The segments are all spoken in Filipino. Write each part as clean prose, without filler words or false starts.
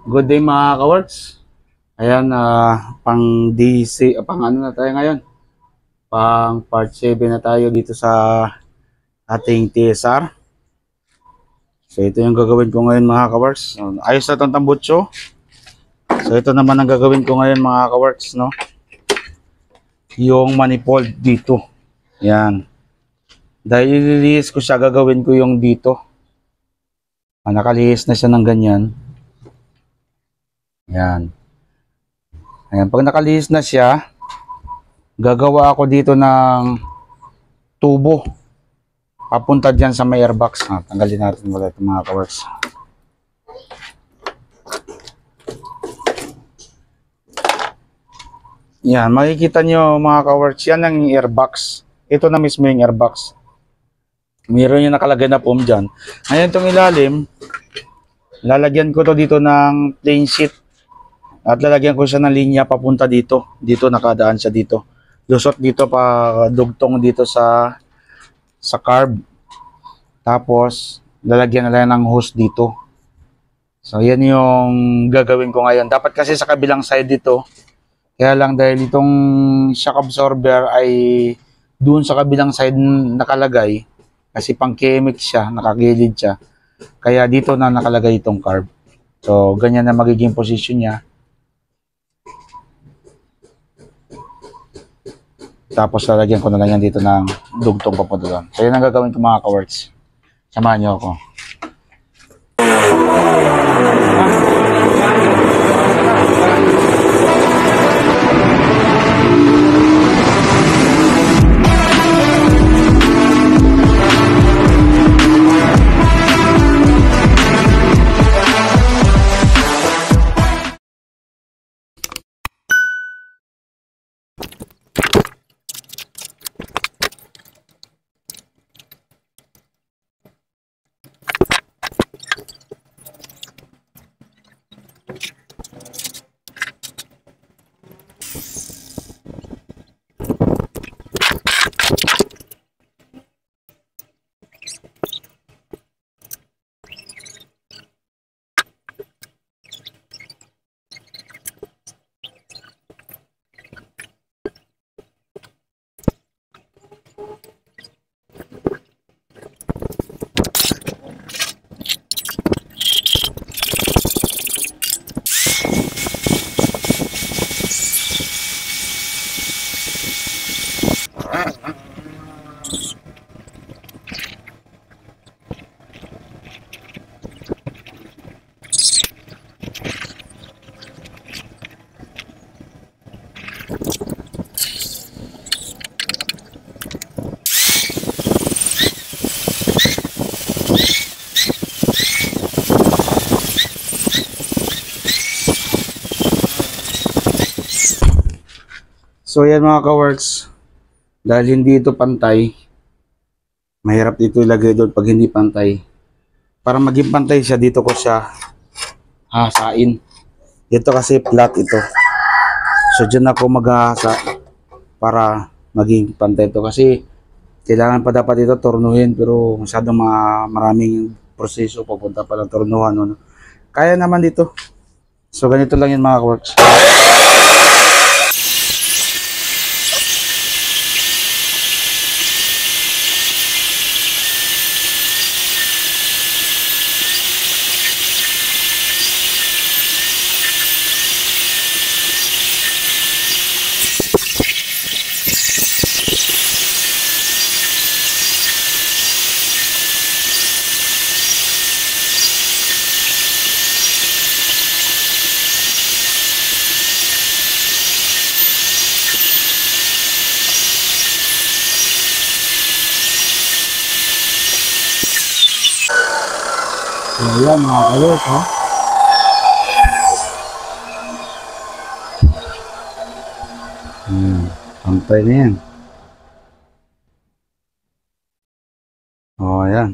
Good day mga kaworks. Ayan, pang DC, pang ano na tayo ngayon? Pang part 7 na tayo dito sa ating TSR. So ito yung gagawin ko ngayon mga kaworks. Ayos na itong tambutso. So ito naman ang gagawin ko ngayon mga kaworks, no? Yung manifold dito. Yan. Dahil ililihis ko siya, gagawin ko yung dito. Nakalihis na siya ng ganyan. Yan. Ayan, pag nakalihis na siya, gagawa ako dito ng tubo papunta dyan sa may airbox. Tanggalin natin mula ito mga kaworks. Yan, makikita nyo mga kaworks, yan ang airbox. Ito na mismo yung airbox. Mayroon yung nakalagay na foam dyan. Ngayon itong ilalim, lalagyan ko to dito ng plain sheet. At lalagyan ko siya ng linya papunta dito. Dito nakadaan siya dito. Lusot dito pa dugtong dito sa carb. Tapos lalagyan na lang ng hose dito. So yan yung gagawin ko ngayon. Dapat kasi sa kabilang side dito. Kaya lang dahil itong shock absorber ay doon sa kabilang side nakalagay. Kasi pang chemics siya, nakagilid siya. Kaya dito na nakalagay itong carb. So ganyan na magiging position niya. Tapos lalagyan ko na lang yan dito ng dugtong papunta doon. So yun ang gagawin ko mga kaworks. Samahan niyo ako. So yan mga kaworks, dahil hindi ito pantay, mahirap dito ilagay doon pag hindi pantay. Para maging pantay siya, dito ko siya hahasain. Ito kasi flat ito. So dyan ako maghahasa para maging pantay ito. Kasi kailangan pa dapat ito tornuhin, pero masyadong maraming proseso papunta pa lang tornuhan. No? Kaya naman dito. So ganito lang yun mga kaworks. Ayan mga kaworks, ha? Pantay na yan. O, ayan.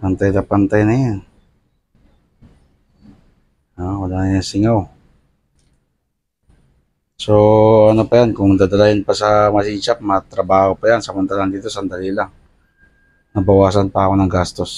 Pantay na yan. Wala na yung singaw. So, ano pa yan, kung dadalayin pa sa machine shop, matrabaho pa yan. Samantalang dito, sandali lang. Nabawasan pa ako ng gastos.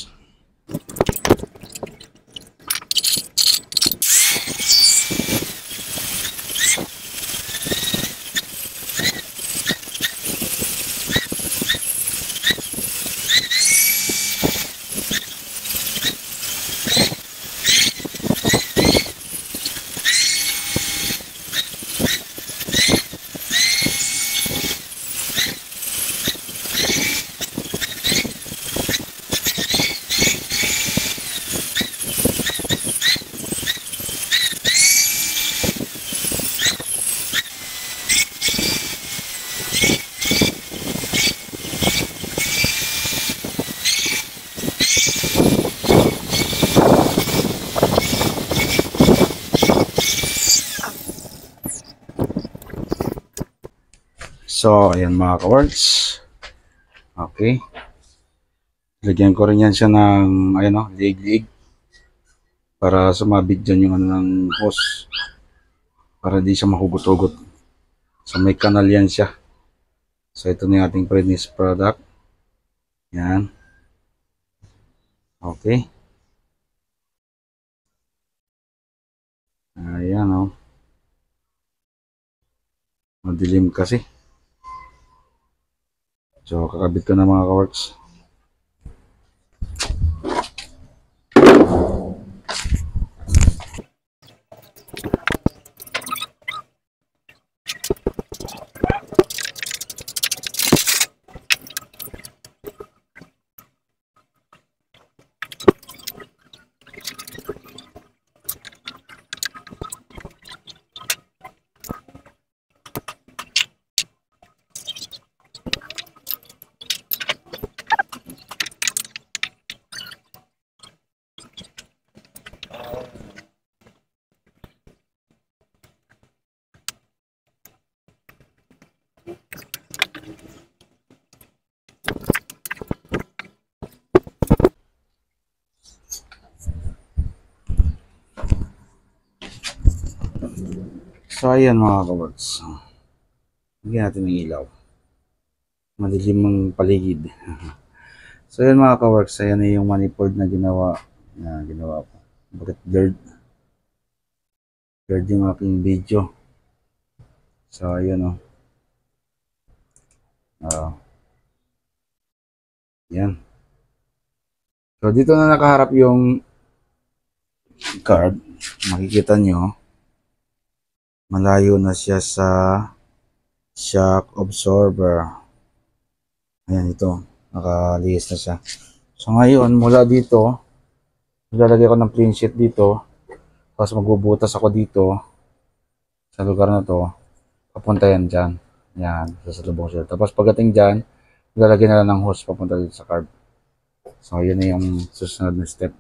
So, ayan mga ka-works. Okay. Lagyan ko rin yan siya ng, ayan o, liig-liig. Para sumabit dyan yung ano ng hose. Para di siya mahugot-hugot. So, may kanal yan siya. So, ito na yung ating finished product. Yan. Okay. Ayan o. Madilim kasi. So, kakabit ko na mga ka-works. So, ayan mga ka-works. Bigyan natin ng ilaw. Madilim ang paligid. So, ayan mga ka-works. Ayan na yung manifold na ginawa. Ginawa ko. Bakit blurred? Blurred yung aking video. So, ayan o. Yan. So, dito na nakaharap yung card. Makikita nyo. Malayo na siya sa shock absorber. Ayan ito. Nakalihis na siya. So, ngayon, mula dito, lalagay ko ng clean sheet dito. Tapos magbubutas ako dito sa lugar na to. Papunta yan dyan. Yan. Sa lubong siya. Tapos pagdating dyan, lalagay na lang ng hose papunta dito sa carb. So, yun na yung susunod na step.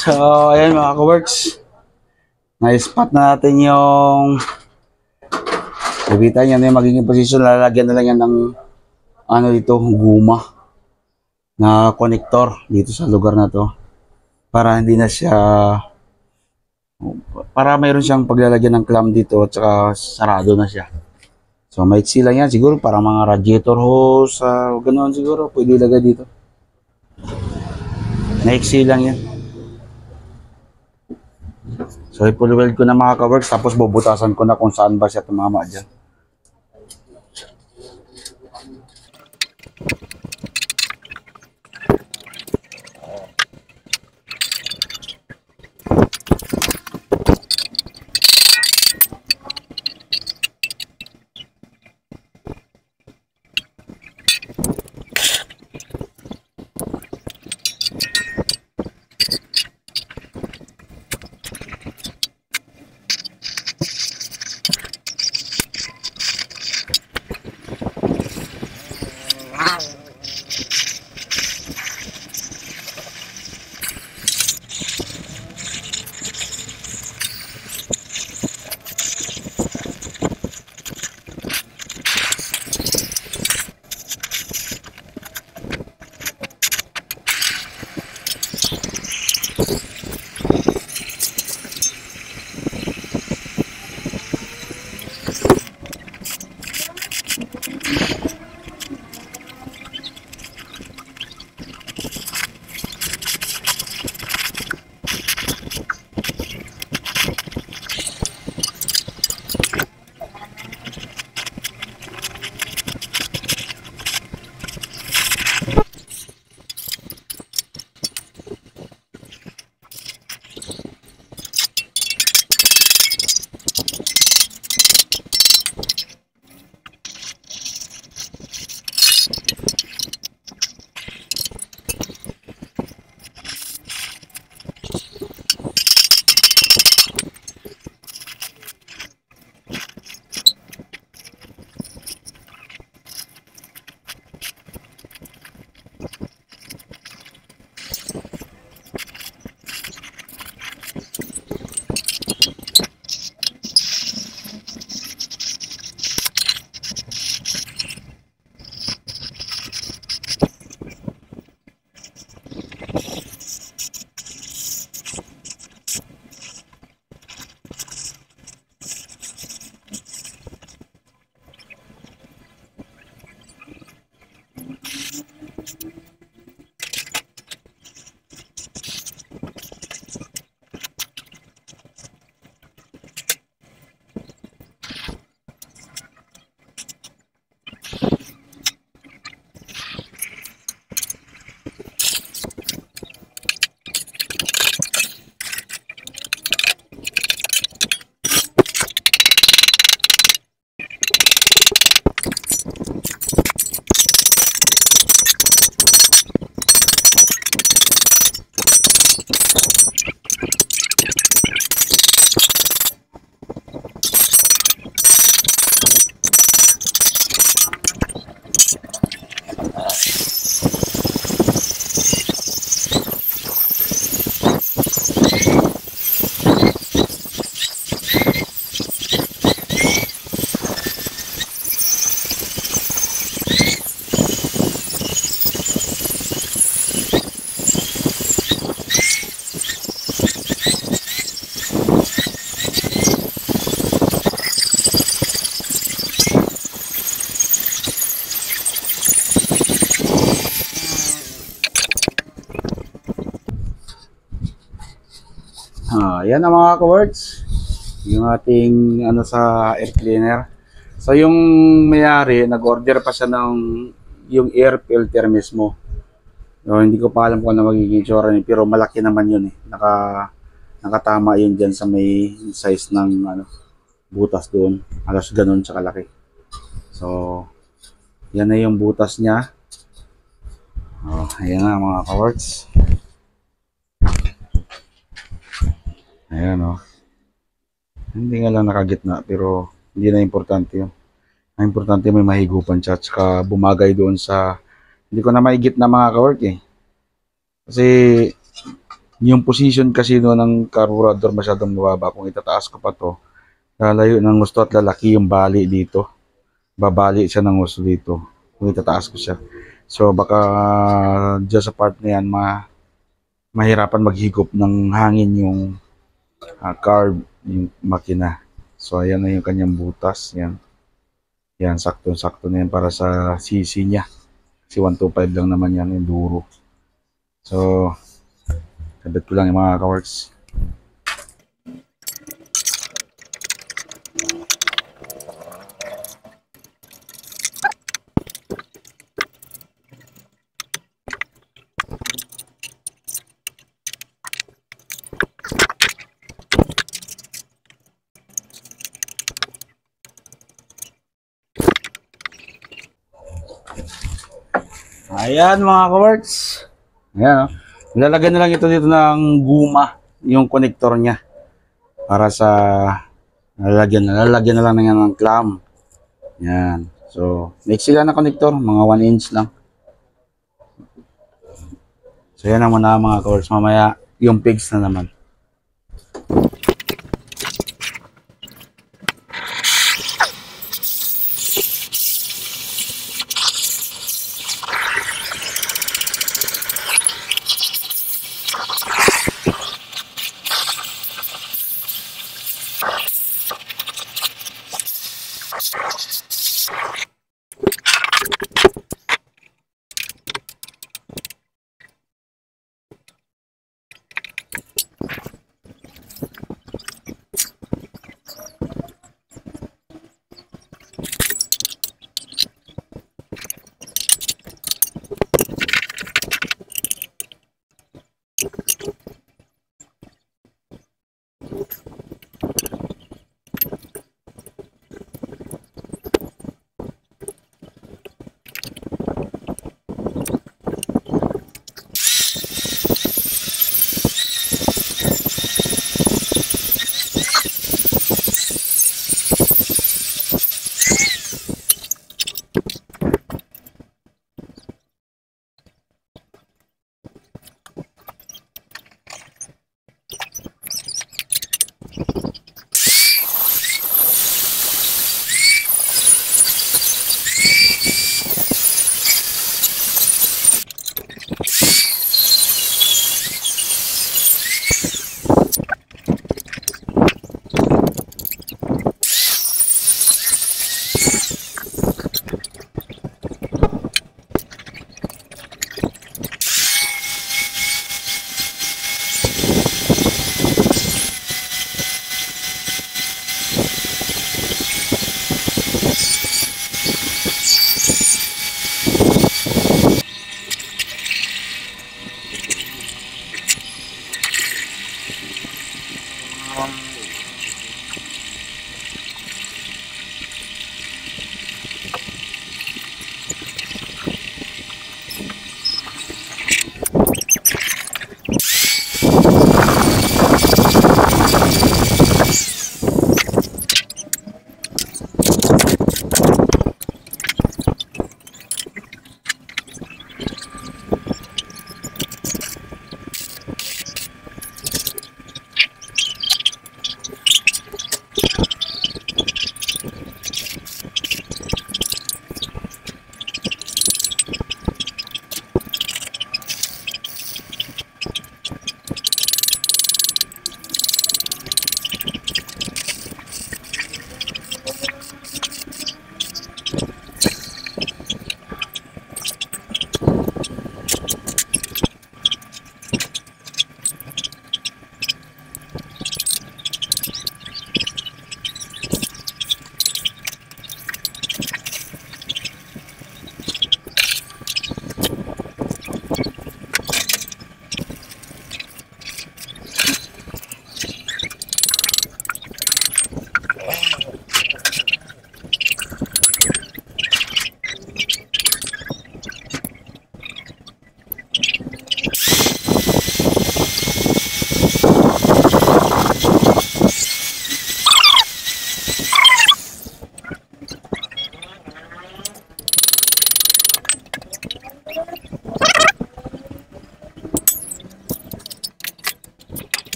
So, ayan mga ka-works. Na-spot na natin yung bibitan yan yung magiging position. Lalagyan na lang yan ng ano dito, guma na connector dito sa lugar na to. Para hindi na siya, para mayroon siyang paglalagyan ng clamp dito at saka sarado na siya. So, maiksi lang yan. Siguro para mga radiator hose, ganoon siguro. Pwede ilagay dito. Maiksi lang yan. So, ipulweld ko na mga ka-works, tapos bubutasan ko na kung saan ba siya tumama dyan. Yan ang mga ka-works. Yung ating ano sa air cleaner. So yung may-ari, nag-order pa siya ng yung air filter mismo. So, hindi ko pa alam kung ano magiging itsura niya, pero malaki naman yun eh. Nakatama yun dyan sa may size ng ano, butas doon. Halos ganun siya kalaki. So, yan na yung butas niya. Oh, ayan na mga ka-works. Ayan o. Hindi nga lang nakagitna, pero hindi na importante yun. Ang importante may mahigupan siya, tsaka bumagay doon sa, hindi ko na maigit na mga ka-work eh. Kasi, yung position kasi doon ng carburetor masyadong mababa. Kung itataas ko pa to, lalayo ng gusto at lalaki yung bali dito. Babali siya ng gusto dito. Kung itataas ko siya. So, baka dyan sa part na yan, mahirapan maghigop ng hangin yung carb, yung makina. So, ayan na yung kanyang butas. Yan. Yan, sakto-sakto na yan para sa CC niya. Kasi 125 lang naman yan, yung duro. So, sabit ko lang yung mga ka-works. Ayan mga ka-works. Ayan o. Ilalagay na lang ito dito ng guma, yung connector niya. Para sa lalagyan na lang ng clamp. Yan. So, maiksi lang na connector, mga 1 inch lang. So, yan naman na mga ka-works. Mamaya, yung pigs na naman.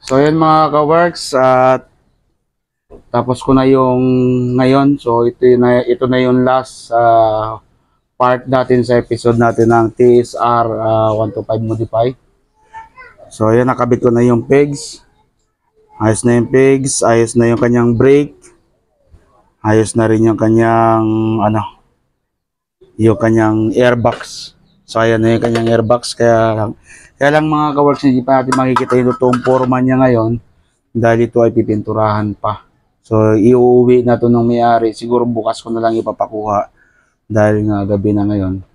So yan mga ka-works, at tapos ko na yung ngayon. So ito na yung last part natin sa episode natin ng TSR 125 Modify. So yan, nakabit ko na yung pegs. Ayos na yung pegs, ayos na yung kanyang brake. Ayos na rin yung kanyang yung kanyang airbox. So ayan na yung kanyang airbox, kaya lang mga ka-works, hindi pa natin makikita yung totoong forma niya ngayon dahil ito ay pipinturahan pa. So iuwi na to ng may-ari, siguro bukas ko na lang ipapakuha dahil nga gabi na ngayon.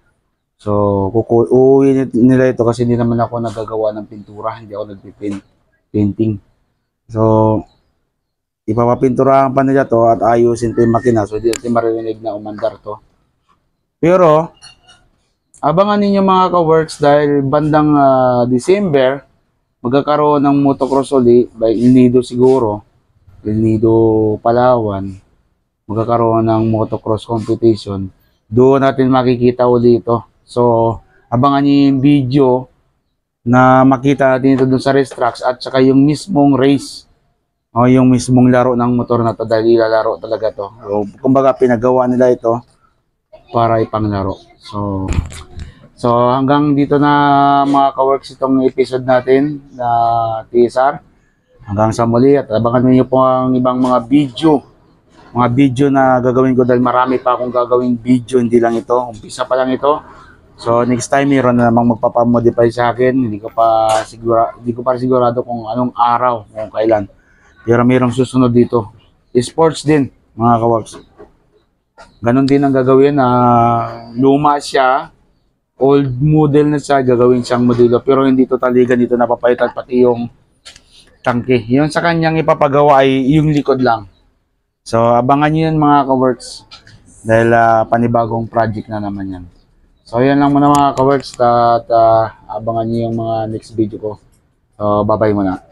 So uuwi nila ito kasi hindi naman ako nagagawa ng pintura, hindi ako nagpipainting. So ipapapinturahan pa nila to at ayusin to yung makina, so hindi natin maririnig na umandar to. Pero abangan ninyo mga ka-works, dahil bandang December magkakaroon ng motocross uli by El Nido siguro, El Nido Palawan, magkakaroon ng motocross competition. Doon natin makikita uli ito. So abangan niyo yung video na makita natin ito doon sa racetracks, at saka yung mismong race o yung mismong laro ng motor na to, dahil ilalaro talaga to. So, kumbaga pinagawa nila ito para ipanglaro. So hanggang dito na mga ka-works itong episode natin na TSR. Hanggang sa muli, at abangan niyo po ang ibang mga video na gagawin ko, dahil marami pa akong gagawing video, hindi lang ito, umpisa pa lang ito. So next time mayroon na namang magpapamodify sa akin, hindi ko pa sigurado kung anong araw, kung kailan. Pero mayroong susunod dito. Sports din mga ka-works. Ganon din ang gagawin, luma siya, old model na siya, gagawin siyang modelo, pero hindi totally ganito, napapalitan pati yung tangke. Yung sa kanyang ipapagawa ay yung likod lang. So abangan nyo yan mga ka-works, dahil panibagong project na naman yan. So yan lang muna mga ka-works, at abangan nyo yung mga next video ko. So bye bye muna.